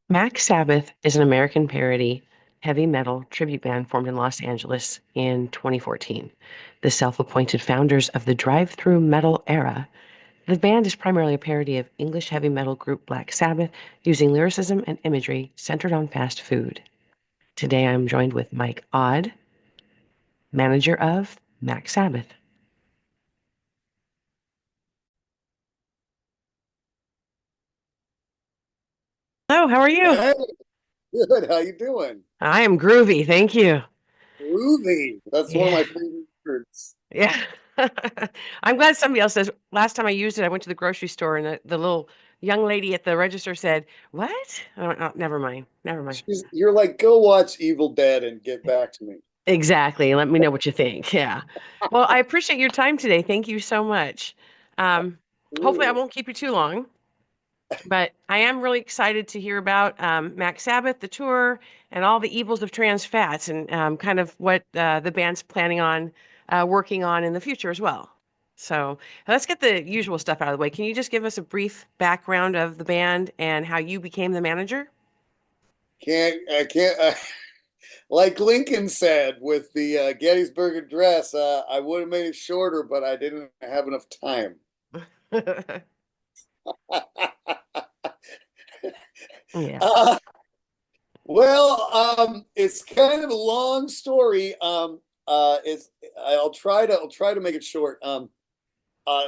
Mac Sabbath is an American parody heavy metal tribute band formed in Los Angeles in 2014. The self-appointed founders of the drive-through metal era, the band is primarily a parody of English heavy metal group Black Sabbath, using lyricism and imagery centered on fast food. Today I'm joined with Mike Odd, manager of Mac Sabbath. Hello, how are you? Hey, good. How you doing? I am groovy, thank you. Groovy. That's one of Yeah. my favorite words. Yeah. I'm glad somebody else says. Last time I used it, I went to the grocery store and the little young lady at the register said, "What?" Oh, oh, never mind. Never mind. You're like, go watch Evil Dead and get back to me. Exactly. Let me know what you think. Yeah. Well, I appreciate your time today. Thank you so much. Um, Hopefully, I Absolutely. won't keep you too long, but I am really excited to hear about Mac Sabbath, the tour, and all the evils of trans fats, and kind of what the band's planning on working on in the future as well. So let's get the usual stuff out of the way. Can you just give us a brief background of the band and how you became the manager? I can't. Like Lincoln said with the Gettysburg Address, I would have made it shorter, but I didn't have enough time. Yeah. uh, it's kind of a long story. It's I'll try to make it short.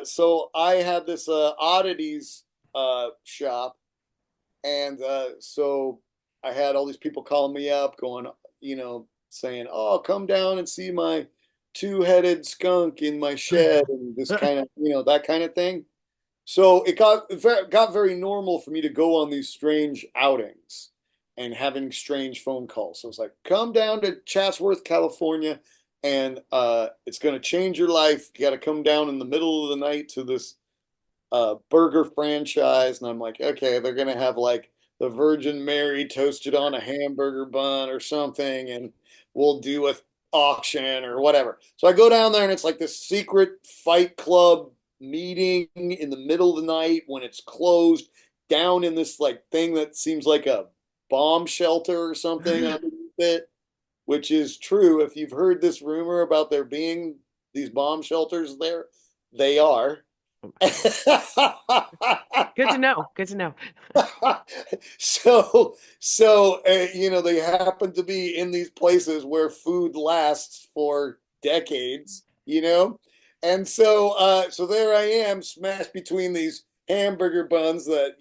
So I had this oddities shop, and so I had all these people calling me up, going, saying, "Oh, come down and see my two-headed skunk in my shed," and this kind of, that kind of thing. So it got very normal for me to go on these strange outings and having strange phone calls. So it's like, come down to Chatsworth, California, and it's going to change your life. You got to come down in the middle of the night to this burger franchise. And I'm like, okay, they're going to have like the Virgin Mary toasted on a hamburger bun or something, and we'll do a auction or whatever. So I go down there, and it's like this secret fight club meeting in the middle of the night when it's closed, down in this like thing that seems like a bomb shelter or something underneath it, which is true. If you've heard this rumor about there being these bomb shelters there, they are. Good to know. Good to know. They happen to be in these places where food lasts for decades, and so there I am, smashed between these hamburger buns that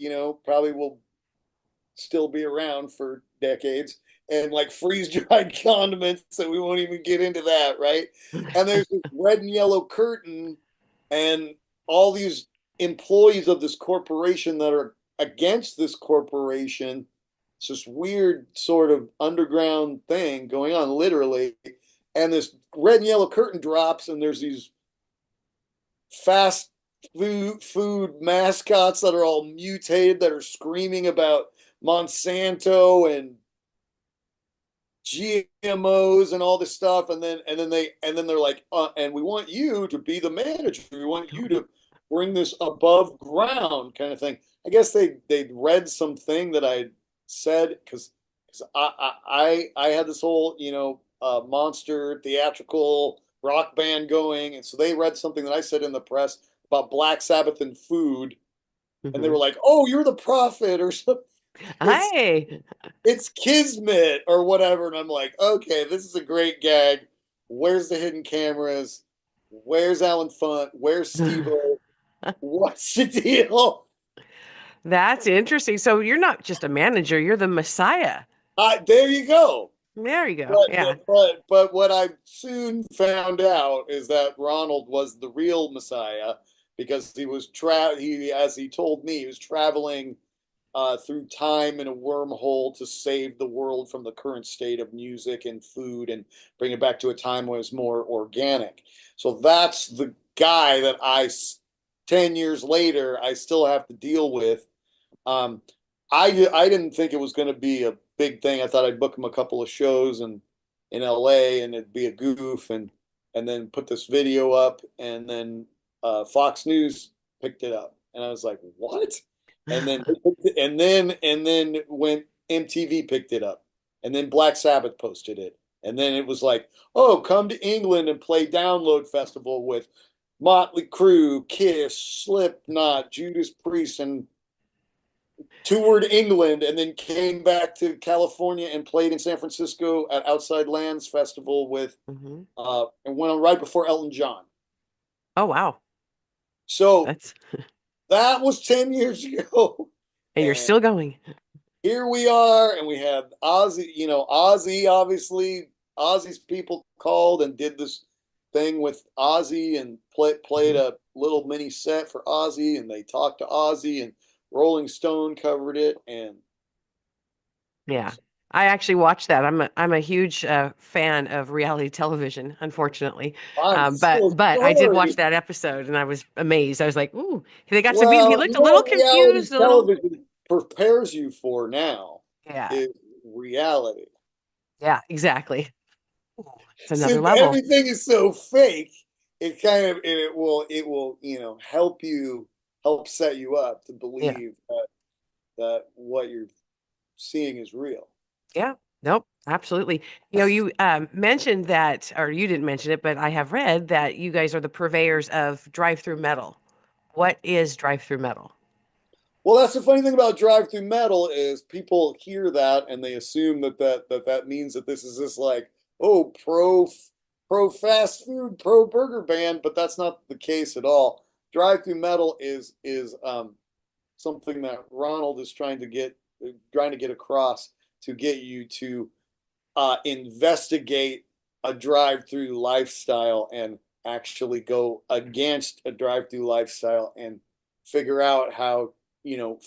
probably will still be around for decades, and like freeze dried condiments that we won't even get into that, right? And there's this red and yellow curtain, and all these employees of this corporation that are against this corporation. It's this weird sort of underground thing going on, literally. And this red and yellow curtain drops, and there's these fast food mascots that are all mutated, that are screaming about Monsanto and GMOs and all this stuff, and then they're like, and we want you to be the manager. We want you to bring this above ground kind of thing. I guess they read something that I said, because I had this whole monster theatrical rock band going, and so they read something that I said in the press about Black Sabbath and food, and they Hmm. were like, "Oh, you're the prophet," or something. It's Hi. it's Kismet or whatever. And I'm like, okay, this is a great gag. Where's the hidden cameras? Where's Alan Funt? Where's Steve O? What's the deal? That's interesting. So you're not just a manager, you're the messiah. There you go. There you go. But, Yeah. but what I soon found out is that Ronald was the real Messiah, because he, as he told me, he was traveling through time in a wormhole to save the world from the current state of music and food, and bring it back to a time when it's more organic. So that's the guy that 10 years later, I still have to deal with. Um, I didn't think it was going to be a big thing. I thought I'd book him a couple of shows in LA, and it'd be a goof, and then put this video up, and then Fox News picked it up, and I was like, what? And then went MTV picked it up, and then Black Sabbath posted it, and then it was like, oh, come to England and play Download Festival with Motley Crue, Kiss, Slipknot, Judas Priest, and toured England, and then came back to California and played in San Francisco at Outside Lands Festival with Hmm. and went on right before Elton John. Oh, wow. So That's, that was 10 years ago. and you're And still going. here we are, and we have Ozzy, Ozzy, obviously, Ozzy's people called and did this thing with Ozzy and played Mhm. a little mini set for Ozzy, and they talked to Ozzy, and Rolling Stone covered it. And Yeah. I actually watched that. I'm a huge fan of reality television, unfortunately. I'm so But I did watch sorry. that episode and I was amazed. I was like, "Ooh, they got to meet him." He Well, looked you a know little what reality confused, a little. television prepares you for now Yeah. is reality. Yeah, exactly. Ooh, it's another Since level. everything is so fake, it kind of and it will help set you up to Yeah. believe that what you're seeing is real. Yeah. Nope, absolutely. You mentioned that, or you didn't mention it, but I have read that you guys are the purveyors of drive-through metal. What is drive-through metal? Well, that's the funny thing about drive-through metal is people hear that and they assume that means that this is this like, oh, pro fast food, pro burger band, but that's not the case at all. Drive-through metal is something that Ronald is trying to get across to get you to investigate a drive-through lifestyle and actually go against a drive-through lifestyle and figure out how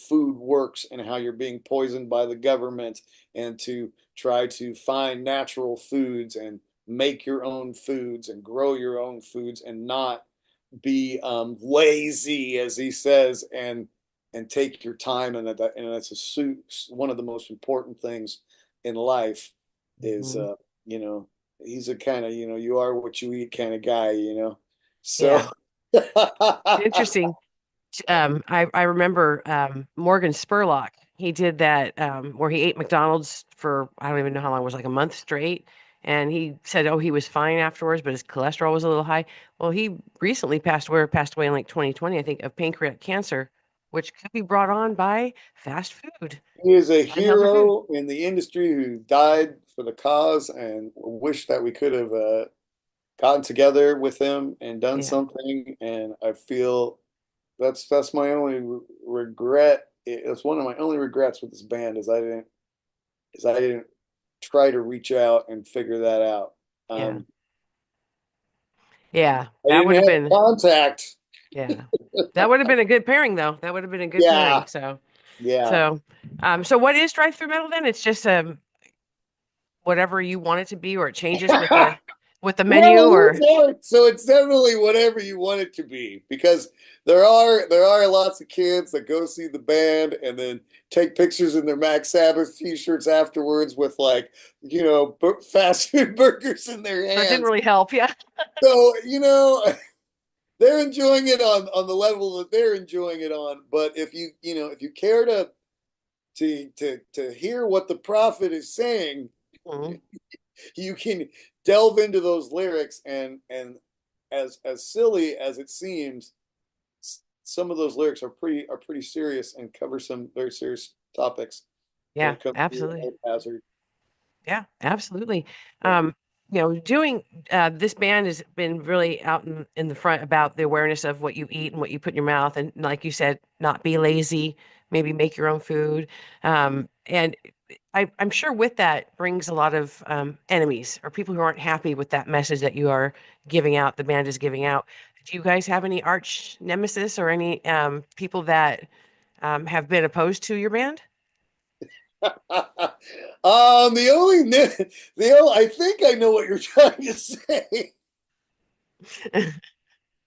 food works and how you're being poisoned by the government, and to try to find natural foods and make your own foods and grow your own foods and not be lazy, as he says, and take your time. And that's one of the most important things in life is Mhm. you know he's a kind of you are what you eat kind of guy. So Yeah. Interesting. I remember Morgan Spurlock. He did that where he ate McDonald's for I don't even know how long it was, like a month straight, and he said, "Oh, he was fine afterwards, but his cholesterol was a little high." Well, he recently passed away in like 2020, I think, of pancreatic cancer, which could be brought on by fast food, he is a unhealthy food. hero in the industry who died for the cause, and wish that we could have gotten together with him and done Yeah, something. And I feel that's my only regret. It's one of my only regrets with this band is I didn't try to reach out and figure that out. yeah, Um, yeah. I That didn't would have have been, contact. yeah. That would have been a good pairing, though. That would have been a good pairing. Yeah, So, yeah. so, so what is drive-through metal then? It's just whatever you want it to be, or it changes with the menu, Well, or so it's definitely whatever you want it to be, because there are lots of kids that go see the band and then take pictures in their Max Sabbath t-shirts afterwards with like fast food burgers in their so it didn't hands. really help. Yeah. So they're enjoying it on the level that they're enjoying it on. But if you care to hear what the prophet is saying, Mhm. you can delve into those lyrics, and as silly as it seems, some of those lyrics are pretty serious and cover some very serious topics when Yeah, it comes to absolutely. health hazard. Yeah, absolutely. Yeah. Um, doing this band has been really out in the front about the awareness of what you eat and what you put in your mouth, and like you said, not be lazy, maybe make your own food. And I'm sure with that brings a lot of enemies or people who aren't happy with that message that you are giving out, the band is giving out. Do you guys have any arch nemesis or any people that have been opposed to your band? The only I think I know what you're trying to say,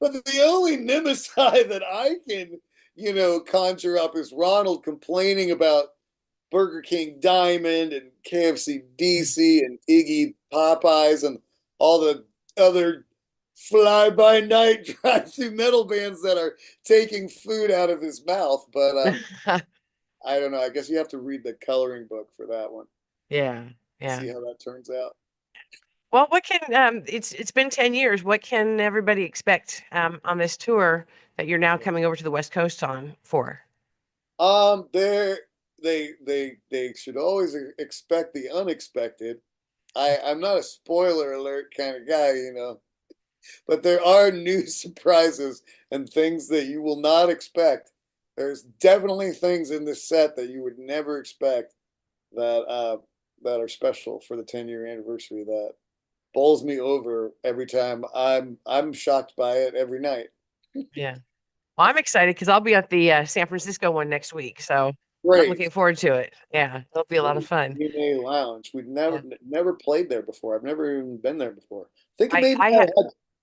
but the only nemesis that I can conjure up is Ronald complaining about Burger King Diamond and KFC DC and Iggy Popeyes and all the other fly by night drive through metal bands that are taking food out of his mouth. But I don't know. I guess you have to read the coloring book for that one. Yeah, yeah. See how that turns out. Well, what can it's been 10 years. What can everybody expect on this tour that you're now coming over to the West Coast on for? They're they should always expect the unexpected. I'm not a spoiler alert kind of guy, but there are new surprises and things that you will not expect. There's definitely things in this set that you would never expect that that are special for the 10-year anniversary that bowls me over every time. I'm shocked by it every night. Yeah. Well, I'm excited because I'll be at the San Francisco one next week, so I'm Great. looking forward to it. Yeah, it'll be a lot of fun. DNA Lounge. We'd Yeah. never played there before. I've never even been there before. I think I had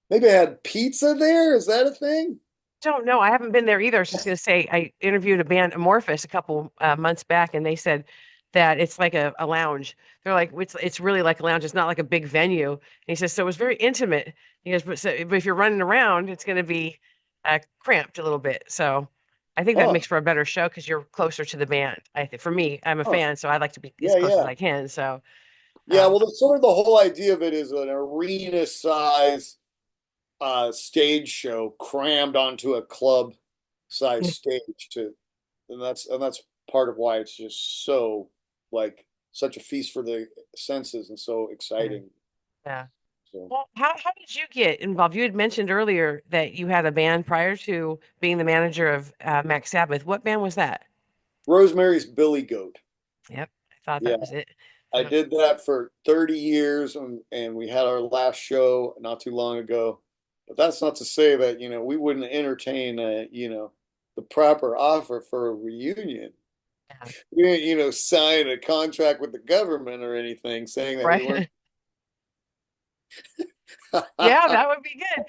maybe I had pizza there. Is that a thing? don't know. I haven't been there either. I was just going to say I interviewed a band, Amorphous, a couple months back, and they said that it's like a lounge. They're like, it's really like a lounge. It's not like a big venue. And he says, so it was very intimate. He goes, but if you're running around, it's going to be cramped a little bit. So I think that Huh. makes for a better show because you're closer to the band. I think for me, I'm a Huh. fan, so I like to be as Yeah, close as yeah. I can. So Yeah, um, well, sort of the whole idea of it is an arena size stage show crammed onto a club size stage to and that's part of why it's just so like such a feast for the senses and so yeah. exciting. Yeah. So Well, how did you get involved? You had mentioned earlier that you had a band prior to being the manager of Max Sabbath. What band was that? Rosemary's Billy Goat. Yep, I thought Yeah, that was it. I So, did that for 30 years and we had our last show not too long ago. But that's not to say that, we wouldn't entertain the proper offer for a reunion. yeah, We didn't, sign a contract with the government or anything saying that we weren't. right. Yeah, that would be good.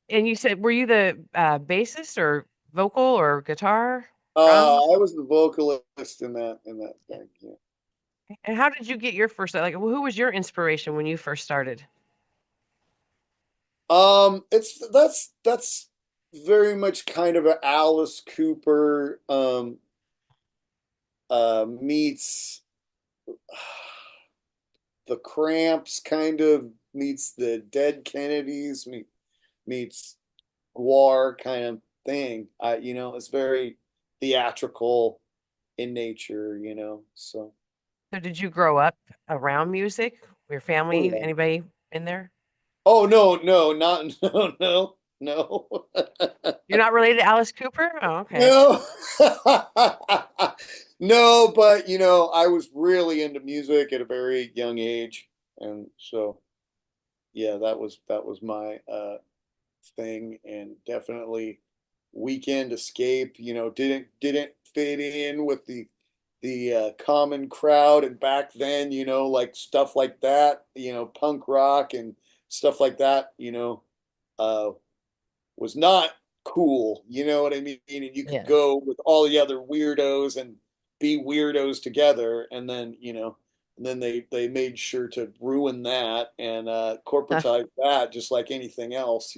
And you said, were you the bassist or vocal or guitar, drums? I was the vocalist in that Yeah. thing. Yeah. And how did you get your first, like, who was your inspiration when you first started? It's that's very much kind of a Alice Cooper meets the Cramps kind of meets the Dead Kennedys meets Guar kind of thing. It's very theatrical in nature, so So did you grow up around music? Your oh family, yeah. anybody in there? Oh no, no, not no, no, no. You're not related to Alice Cooper? Oh, okay. No. No, but I was really into music at a very young age. And so yeah, that was my thing and definitely weekend escape, didn't fit in with the common crowd and back then, like stuff like that, punk rock and stuff like that, uh was not cool. You know what I mean? And you could Yeah. go with all the other weirdos and be weirdos together, and then and then they made sure to ruin that and corporatize that just like anything else.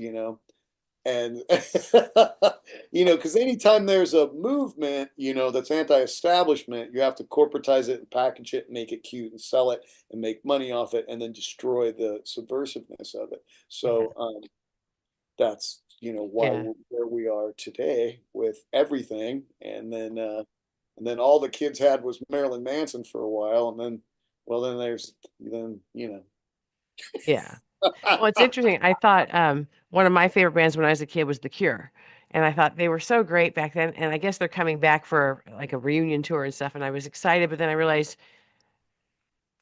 And because anytime there's a movement, that's anti-establishment, you have to corporatize it and package it and make it cute and sell it and make money off it and then destroy the subversiveness of it. Yeah. So that's why Yeah. we're where we are today with everything and then all the kids had was Marilyn Manson for a while and then well then there's then Yeah. Well, it's interesting. I thought one of my favorite bands when I was a kid was The Cure. And I thought they were so great back then. And I guess they're coming back for like a reunion tour and stuff. And I was excited, but then I realized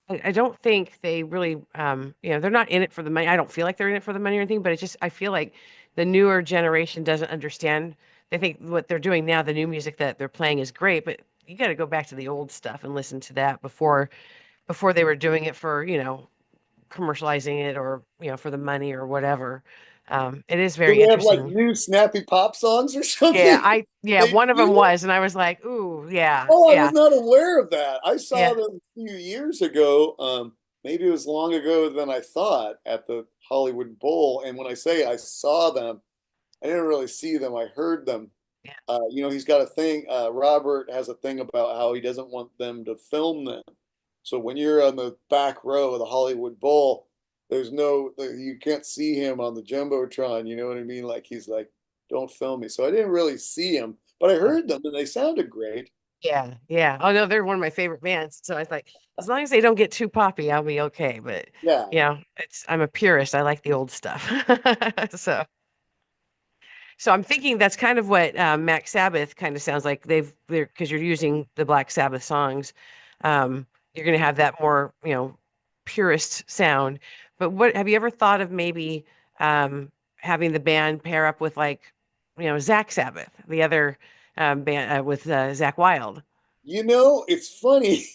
I don't think they really, they're not in it for the money. I don't feel like they're in it for the money or anything, but it's just, I feel like the newer generation doesn't understand. They think what they're doing now, the new music that they're playing is great, but you got to go back to the old stuff and listen to that before they were doing it for, commercializing it or, for the money or whatever. It is do very they have like interesting. new snappy pop songs or Yeah, something yeah, they one of them do? was, and I was like, ooh, yeah, Oh, I was yeah, not aware of that. I saw yeah. them a few years ago. Maybe it was long ago than I thought at the Hollywood Bowl. And when I say I saw them, I didn't really see them. I heard them. Yeah. He's got a thing. Robert has a thing about how he doesn't want them to film them. So when you're on the back row of the Hollywood Bowl, you can't see him on the jumbotron. You know what I mean? Like he's like, don't film me. So I didn't really see him, but I Oh, heard them and they sounded great. yeah. Yeah. Oh no, they're one of my favorite bands. So I was like, as long as they don't get too poppy, I'll be okay. But Yeah. I'm a purist. I like the old stuff. So So I'm thinking that's kind of what Max Sabbath kind of sounds like. They're because you're using the Black Sabbath songs. You're going to have that more, purist sound. But what have you ever thought of maybe having the band pair up with like, Zach Sabbath, the other band with Zach Wild? It's funny.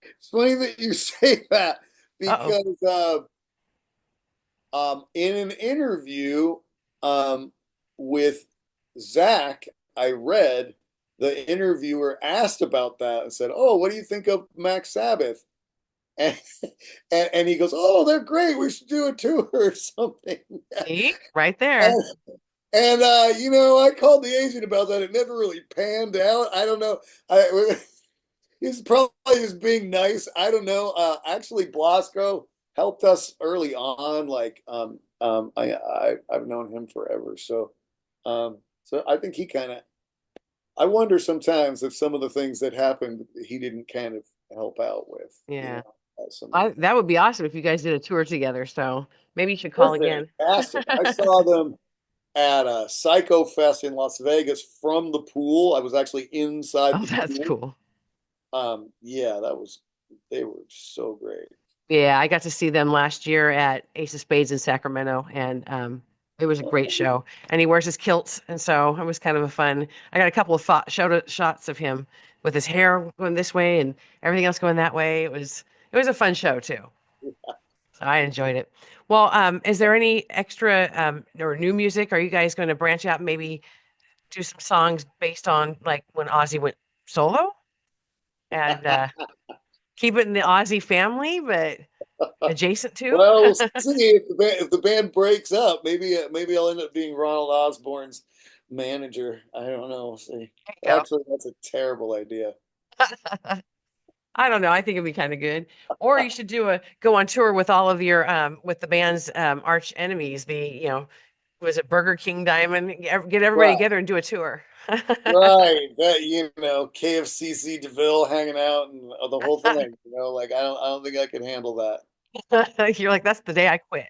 It's funny that you say that Uh-oh. because in an interview um, with Zach, I read the interviewer asked about that and said, "Oh, what do you think of Max Sabbath?" And and he goes, "Oh, they're great. We should do a tour or something." See? Right there. And, I called the agent about that. It never really panned out. I don't know. He's probably just being nice. I don't know. Actually, Blasco helped us early on. Like, I've known him forever, so I think he kind of. I wonder sometimes if some of the things that happened he didn't kind of help out with. Yeah. Some of the things. That would be awesome if you guys did a tour together. So maybe you should call They're again. fantastic. I saw them at a Psycho Fest in Las Vegas from the pool. I was actually inside Oh, the that's pool. cool. Yeah, they were so great. Yeah, I got to see them last year at Ace of Spades in Sacramento, and it was a great show. And he wears his kilts, and so it was kind of a fun. I got a couple of shots of him with his hair going this way and everything else going that way. It was a fun show too. So I enjoyed it. Well, is there any extra or new music? Are you guys going to branch out and maybe do some songs based on like when Ozzy went solo and keep it in the Ozzy family, but adjacent to? Well, we'll see if the band breaks up. Maybe I'll end up being Ronald Osborne's manager. I don't know. We'll see. Yeah. Actually, that's a terrible idea. I don't know. I think it'd be kind of good. Or you should go on tour with all of your with the band's arch enemies. Was it Burger King Diamond? Get everybody Right, together and do a tour. right. KFCC DeVille hanging out and the whole thing. Like I don't think I could handle that. You're like, that's the day I quit.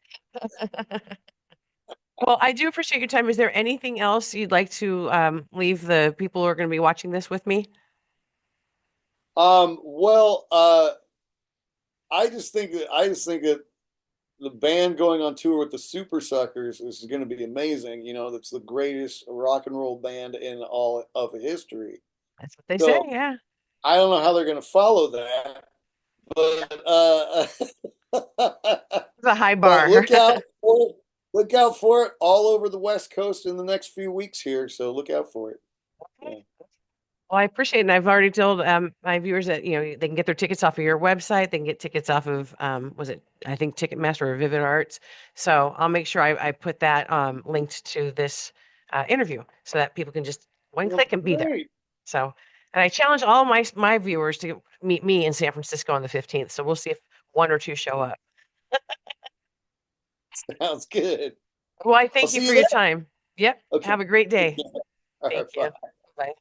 Well, I do appreciate your time. Is there anything else you'd like to leave the people who are going to be watching this with me? Well, I just think that the band going on tour with the Super Suckers is going to be amazing. That's the greatest rock and roll band in all of history. That's what they say. So Yeah, I don't know how they're going to follow that, but it's a high but bar. look out for it all over the West Coast in the next few weeks here. So look out for it. Yeah. Well, I appreciate it. And I've already told my viewers that, they can get their tickets off of your website. They can get tickets off of, was it, I think, Ticketmaster or Vivid Arts. So I'll make sure I put that linked to this interview so that people can just one Well, click and be there. great. So, and I challenge all my viewers to meet me in San Francisco on the 15th. So we'll see if one or two show up. Sounds good. Well, I I'll thank you see for you your there. time. Yep. Okay. Have a great Take day. care. All Thank right. you. Bye. Bye.